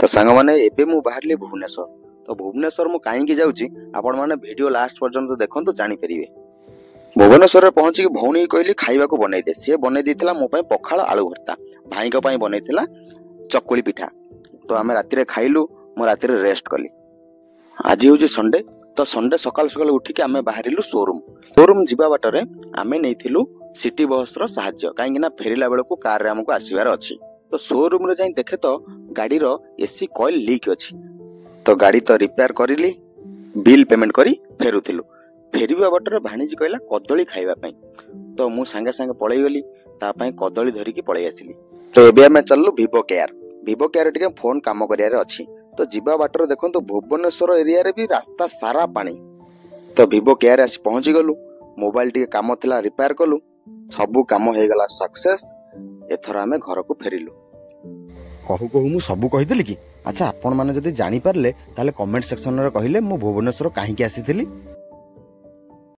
तो सांग मैंने एबे मु बाहरली भुवनेश्वर। तो भुवनेश्वर मु कहीं जाऊँगी आपण मैंने वीडियो लास्ट पर्यंत देखो जानीपर। भुवनेश्वर पहुंची भौणी कहली खाइबा को बनई दे। सी बनई देथिला मो पई पखाल आलू भर्ता, भाई को पई बनईथिला चकुली पिठा। तो आमे राति खाइलु, मो राति रेस्ट कली। आज हूँ संडे। तो संडे सकाल सकाल उठिक आमे बाहरिलु शोरूम जीवा बाटरे आमे नेइथिलु सिटी बस रो साहाय्य, काहेकि ना फेरिला बेलको कार रे हमको आसीबार अछि। तो शोरूम रे जाई देखे तो गाड़ी रो एसी कॉइल लीक अछि। तो गाड़ी तो रिपेयर करिली, बिल पेमेंट करी फेरुथिलु। फेरिबा बाटरे भाणीजी कहला कदली खाइबा पई। तो मु संगे संगे पळै गली, ता पई कदली धरिकी पळै आसिली। तो एबे आमे चललु विवो केयर टिके फोन काम करिया रे अछि। तो जीवा बाटर देखो तो भुवनेश्वर एरिया रे भी रास्ता सारा पानी। तो विवो केयर आसी पहुंची गलु, मोबाइल टिके काम थिला रिपेयर कलु, सबु काम हे गला सक्सेस। एथर आमे घर को फेरिलु। कहू कहू मु सबु कहिदेली कि अच्छा आपण माने जदि जानि पारले ताले कमेंट सेक्शन रे कहिले मु भुवनेश्वर काहे की आसीथिली।